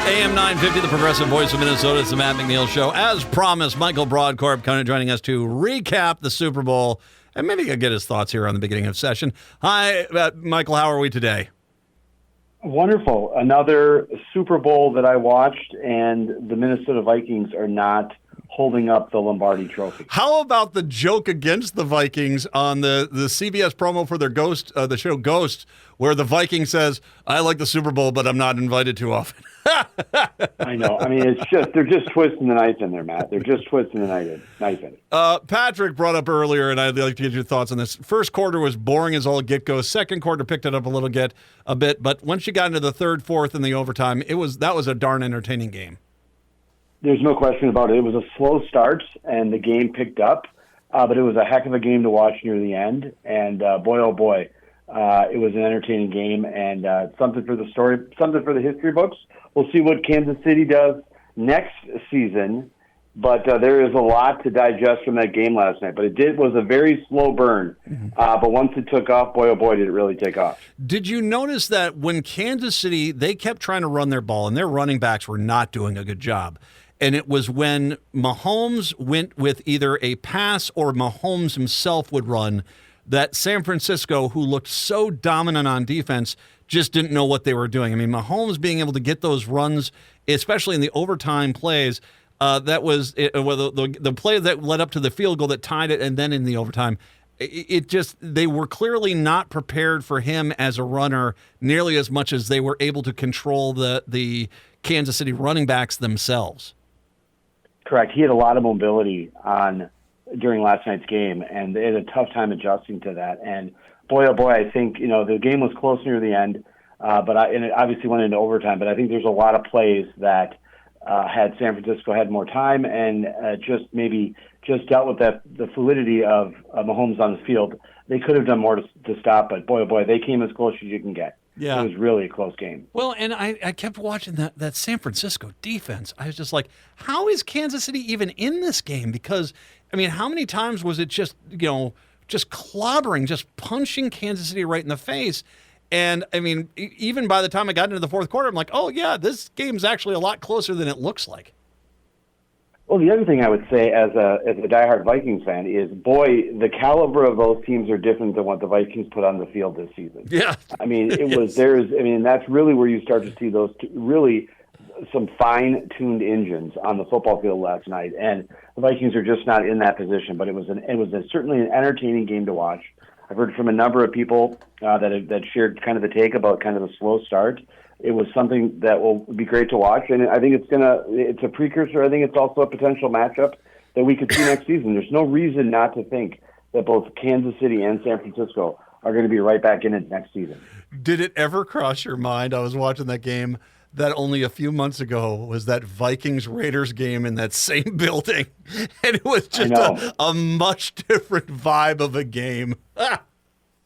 AM 950, the progressive voice of Minnesota. It's the Matt McNeil Show. As promised, Michael Brodkorb kind of joining us to recap the Super Bowl and maybe get his thoughts here on the beginning of session. Hi, Michael. How are we today? Wonderful. Another Super Bowl that I watched, and the Minnesota Vikings are not holding up the Lombardi Trophy. How about the joke against the Vikings on the CBS promo for their the show Ghost, where the Viking says, "I like the Super Bowl, but I'm not invited too often." I know. I mean, they're just twisting the knife in there, Matt. They're just twisting the knife in. Patrick brought up earlier, and I'd like to get your thoughts on this. First quarter was boring as all get-go. Second quarter picked it up a bit, but once you got into the third, fourth, and the overtime, that was a darn entertaining game. There's no question about it. It was a slow start, and the game picked up, but it was a heck of a game to watch near the end. And boy, oh boy, it was an entertaining game, and something for the story, something for the history books. We'll see what Kansas City does next season, but there is a lot to digest from that game last night. But it was a very slow burn, but once it took off, boy, oh boy, did it really take off. Did you notice that when Kansas City, they kept trying to run their ball, and their running backs were not doing a good job? And it was when Mahomes went with either a pass or Mahomes himself would run that San Francisco, who looked so dominant on defense, just didn't know what they were doing. I mean, Mahomes being able to get those runs, especially in the overtime plays, that was the play that led up to the field goal that tied it, and then in the overtime, they were clearly not prepared for him as a runner nearly as much as they were able to control the Kansas City running backs themselves. Correct. He had a lot of mobility during last night's game, and they had a tough time adjusting to that. And boy, oh boy, I think the game was close near the end, and it obviously went into overtime. But I think there's a lot of plays that had San Francisco had more time and just dealt with the fluidity of Mahomes on the field. They could have done more to stop, but boy, oh boy, they came as close as you can get. Yeah. It was really a close game. Well, and I kept watching that San Francisco defense. I was just like, how is Kansas City even in this game? Because, I mean, how many times was it just clobbering, just punching Kansas City right in the face? And, I mean, even by the time I got into the fourth quarter, I'm like, oh, yeah, this game's actually a lot closer than it looks like. Well, the other thing I would say as a diehard Vikings fan is, boy, the caliber of those teams are different than what the Vikings put on the field this season. Yeah. I mean, that's really where you start to see those really some fine-tuned engines on the football field last night. And the Vikings are just not in that position, but it was certainly an entertaining game to watch. I've heard from a number of people that shared kind of the take about kind of the slow start. It was something that will be great to watch, and I think it's a precursor. I think it's also a potential matchup that we could see next season. There's no reason not to think that both Kansas City and San Francisco are going to be right back in it next season. Did it ever cross your mind, I was watching that game, that only a few months ago was that Vikings-Raiders game in that same building, and it was just a much different vibe of a game.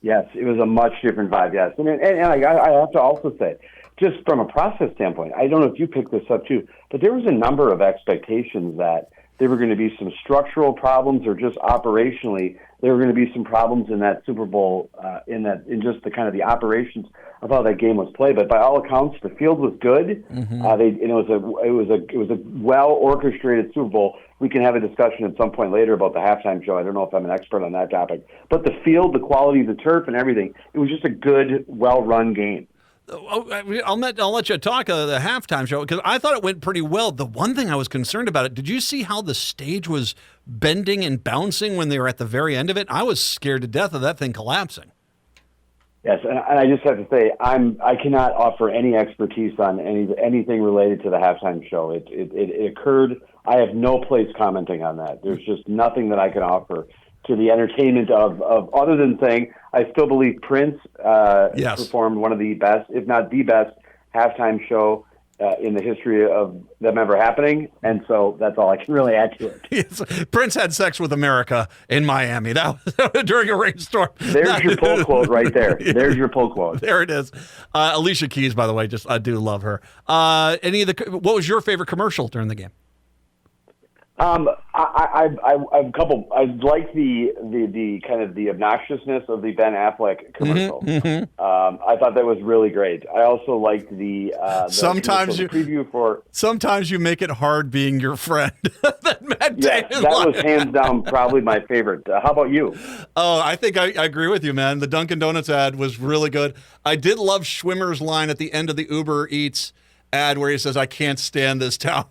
Yes, it was a much different vibe, yes. And I have to also say, just from a process standpoint, I don't know if you picked this up too, but there was a number of expectations that there were going to be some structural problems, or just operationally there were going to be some problems in that Super Bowl, in just the kind of the operations of how that game was played. But by all accounts, the field was good. Mm-hmm. It was a well orchestrated Super Bowl. We can have a discussion at some point later about the halftime show. I don't know if I'm an expert on that topic, but the field, the quality of the turf, and everything, it was just a good, well run game. I'll let you talk the halftime show, because I thought it went pretty well. The one thing I was concerned about it, did you see how the stage was bending and bouncing when they were at the very end of it? I was scared to death of that thing collapsing. Yes, and I just have to say, I cannot offer any expertise on anything related to the halftime show. It occurred. I have no place commenting on that. There's just nothing that I can offer to the entertainment of other than saying I still believe Prince performed one of the best, if not the best, halftime show in the history of them ever happening, and so that's all I can really add to it. Yes. Prince had sex with America in Miami. That was during a rainstorm. There's your pull quote right there. There's your pull quote. There it is. Alicia Keys, by the way, I do love her. What was your favorite commercial during the game? I've a couple. I like the kind of the obnoxiousness of the Ben Affleck commercial. I thought that was really great. I also liked the preview for. Sometimes you make it hard being your friend. That was hands down probably my favorite. How about you? Oh, I think I agree with you, man. The Dunkin' Donuts ad was really good. I did love Schwimmer's line at the end of the Uber Eats ad where he says, "I can't stand this town."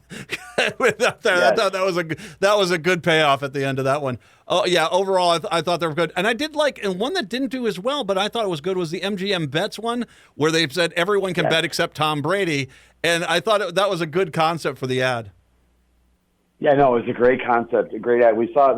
Yes. I thought that was a good payoff at the end of that one. Oh yeah, overall I thought they were good, and I did like, and one that didn't do as well, but I thought it was good, was the MGM Bets one where they said everyone can bet except Tom Brady, and I thought that was a good concept for the ad. Yeah, no, it was a great concept, a great ad. We saw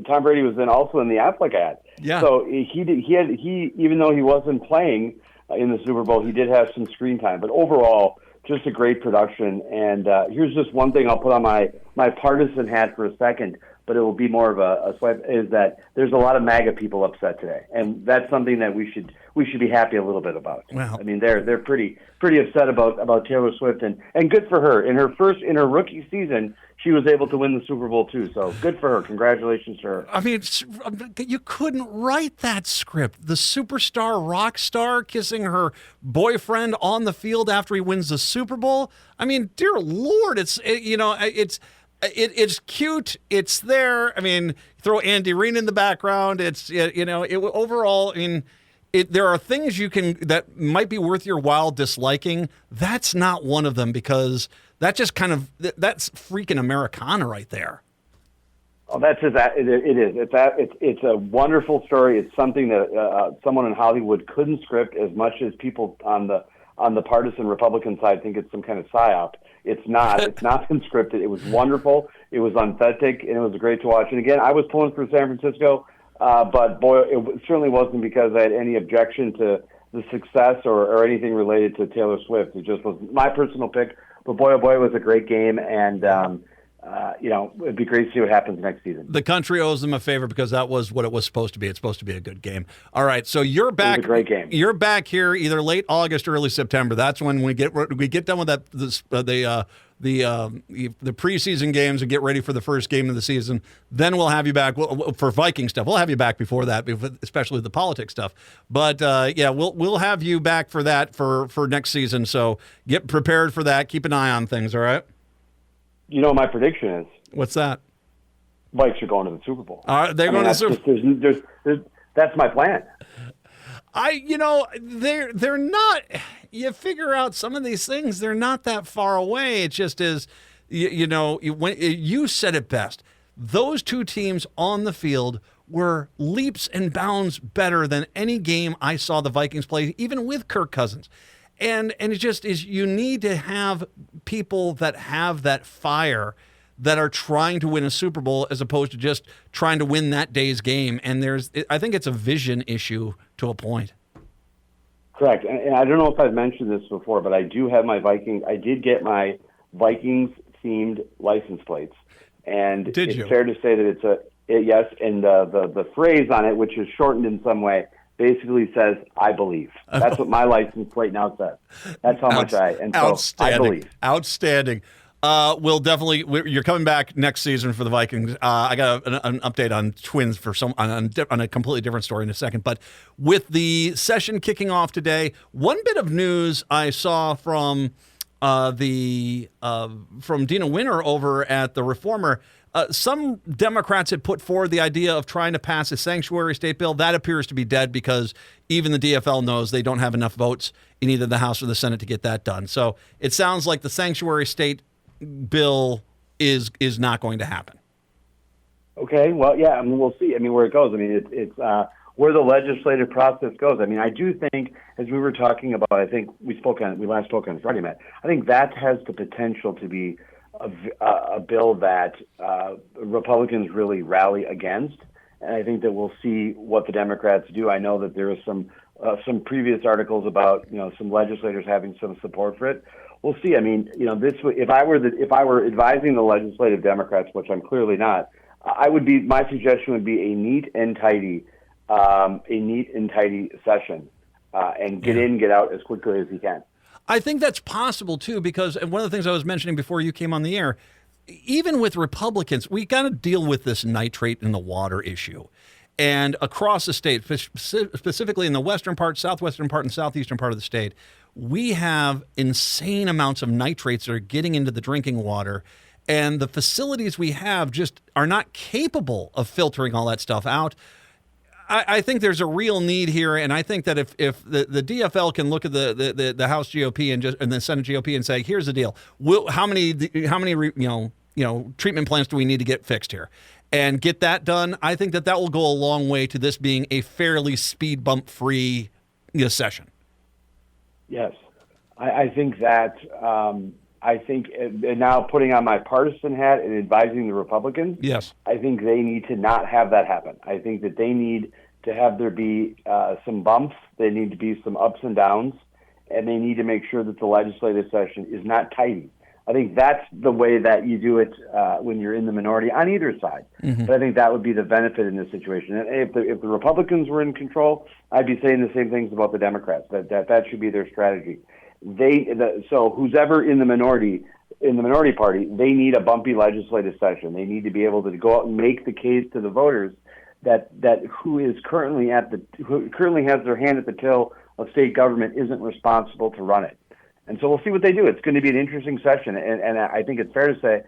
Tom Brady was also in the Affleck ad. Yeah. So he even though he wasn't playing in the Super Bowl, he did have some screen time, but overall, just a great production. And here's just one thing I'll put on my partisan hat for a second, but it will be more of a swipe, is that there's a lot of MAGA people upset today. And that's something that we should be happy a little bit about. Wow. I mean, they're pretty upset about Taylor Swift, and good for her. In her rookie season, she was able to win the Super Bowl too. So good for her. Congratulations to her. I mean, you couldn't write that script. The superstar rock star kissing her boyfriend on the field after he wins the Super Bowl. I mean, dear Lord, it's cute. It's there. I mean, throw Andy Reid in the background. Overall, I mean, there are things that might be worth your while disliking. That's not one of them, because that's freaking Americana right there. Oh, that's just that. It is. It's a wonderful story. It's something that someone in Hollywood couldn't script, as much as people on the partisan Republican side think it's some kind of psyop. It's not. It's not been scripted. It was wonderful. It was authentic, and it was great to watch. And again, I was pulling for San Francisco, but boy, it certainly wasn't because I had any objection to the success or anything related to Taylor Swift. It just was my personal pick. But boy, oh boy, it was a great game, and it'd be great to see what happens next season. The country owes them a favor, because that was what it was supposed to be. It's supposed to be a good game. All right, so you're back. It was a great game. You're back here either late August or early September. That's when we get done with the preseason games and get ready for the first game of the season. Then we'll have you back for Viking stuff. We'll have you back before that, especially the politics stuff. But we'll have you back for that for next season. So get prepared for that. Keep an eye on things. All right. You know what my prediction is? What's that? Vikes are going to the Super Bowl. They're going to the Super Bowl. That's my plan. They're not. You figure out some of these things, they're not that far away. It just is, when you said it best. Those two teams on the field were leaps and bounds better than any game I saw the Vikings play, even with Kirk Cousins. And it just is, you need to have people that have that fire, that are trying to win a Super Bowl, as opposed to just trying to win that day's game. And I think it's a vision issue to a point. Correct. And I don't know if I've mentioned this before, but I did get my Vikings themed license plates. And it's fair to say that yes. And the phrase on it, which is shortened in some way, basically says, "I believe." That's what my license plate now says. That's how much I believe. Outstanding. You're coming back next season for the Vikings. I got an update on Twins on a completely different story in a second. But with the session kicking off today, one bit of news I saw from Dina Winter over at the Reformer. Some Democrats had put forward the idea of trying to pass a sanctuary state bill. That appears to be dead, because even the DFL knows they don't have enough votes in either the House or the Senate to get that done. So it sounds like the sanctuary state bill is not going to happen. Okay, well, yeah, I mean, we'll see. I mean, where it goes. I mean, it's where the legislative process goes. I mean, I do think, as we were talking about, I think we last spoke on Friday, Matt. I think that has the potential to be a bill that Republicans really rally against, and I think that we'll see what the Democrats do. I know that there is some previous articles about some legislators having some support for it. We'll see. I mean, if I were advising the legislative Democrats, which I'm clearly not, my suggestion would be a neat and tidy session, and get out as quickly as you can. I think that's possible too, because one of the things I was mentioning before you came on the air, even with Republicans, we got to deal with this nitrate in the water issue. And across the state, specifically in the western part, southwestern part, and southeastern part of the state, we have insane amounts of nitrates that are getting into the drinking water. And the facilities we have just are not capable of filtering all that stuff out. I think there's a real need here, and I think that if the DFL can look at the House GOP and the Senate GOP and say, here's the deal, how many treatment plants do we need to get fixed here, and get that done, I think that will go a long way to this being a fairly speed bump free session. Yes, I think that. And now putting on my partisan hat and advising the Republicans, yes, I think they need to not have that happen. I think that they need to have there be some bumps, there need to be some ups and downs, and they need to make sure that the legislative session is not tidy. I think that's the way that you do it when you're in the minority on either side. Mm-hmm. But I think that would be the benefit in this situation. And if the Republicans were in control, I'd be saying the same things about the Democrats, that should be their strategy. So who's ever in the minority party, they need a bumpy legislative session. They need to be able to go out and make the case to the voters that who currently has their hand at the till of state government isn't responsible to run it. And so we'll see what they do. It's going to be an interesting session, and I think it's fair to say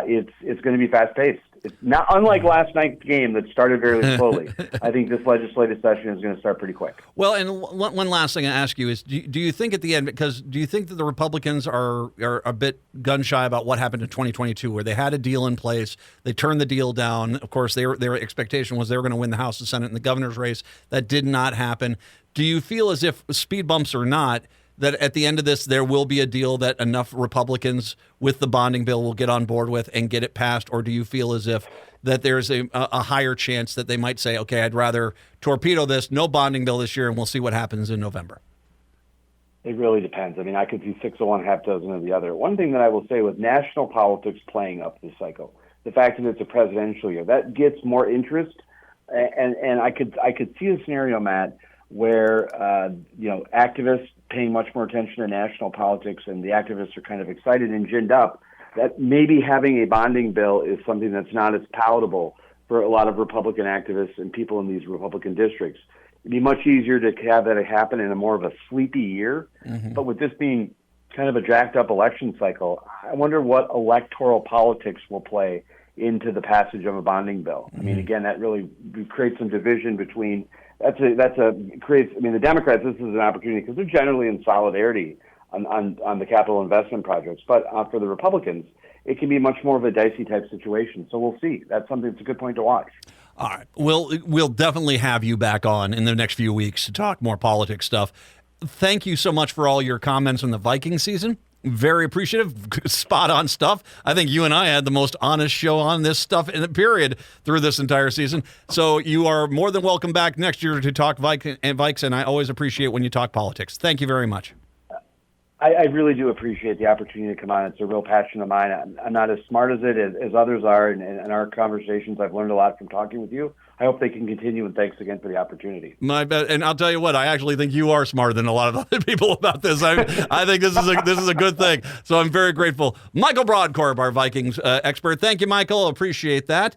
it's going to be fast paced. It's not unlike last night's game that started very slowly. I think this legislative session is going to start pretty quick. Well, and one last thing I ask you is, do you think at the end, do you think that the Republicans are a bit gun shy about what happened in 2022, where they had a deal in place, they turned the deal down? Of course, their expectation was they were going to win the House, the Senate, and the governor's race. That did not happen. Do you feel as if speed bumps or not, that at the end of this, there will be a deal that enough Republicans with the bonding bill will get on board with and get it passed? Or do you feel as if that there's a higher chance that they might say, okay, I'd rather torpedo this, no bonding bill this year, and we'll see what happens in November? It really depends. I mean, I could see 6 of one, half dozen of the other. One thing that I will say with national politics playing up this cycle, the fact that it's a presidential year, that gets more interest. And I could see a scenario, Matt, where activists paying much more attention to national politics, and the activists are kind of excited and ginned up, that maybe having a bonding bill is something that's not as palatable for a lot of Republican activists and people in these Republican districts. It'd be much easier to have that happen in a more of a sleepy year. Mm-hmm. But with this being kind of a jacked up election cycle, I wonder what electoral politics will play into the passage of a bonding bill. Mm-hmm. I mean, again, that really creates some division between the Democrats, this is an opportunity because they're generally in solidarity on the capital investment projects. But for the Republicans, it can be much more of a dicey type situation. So we'll see. That's something that's a good point to watch. All right. We'll definitely have you back on in the next few weeks to talk more politics stuff. Thank you so much for all your comments on the Viking season. Very appreciative. Spot on stuff. I think you and I had the most honest show on this stuff in the period through this entire season. So you are more than welcome back next year to talk Vikes, and I always appreciate when you talk politics. Thank you very much. I really do appreciate the opportunity to come on. It's a real passion of mine. I'm not as smart as others are, and in our conversations, I've learned a lot from talking with you. I hope they can continue, and thanks again for the opportunity. My bet, and I'll tell you what, I actually think you are smarter than a lot of other people about this. I think this is a good thing. So I'm very grateful. Michael Brodkorb, our Vikings expert. Thank you, Michael. Appreciate that.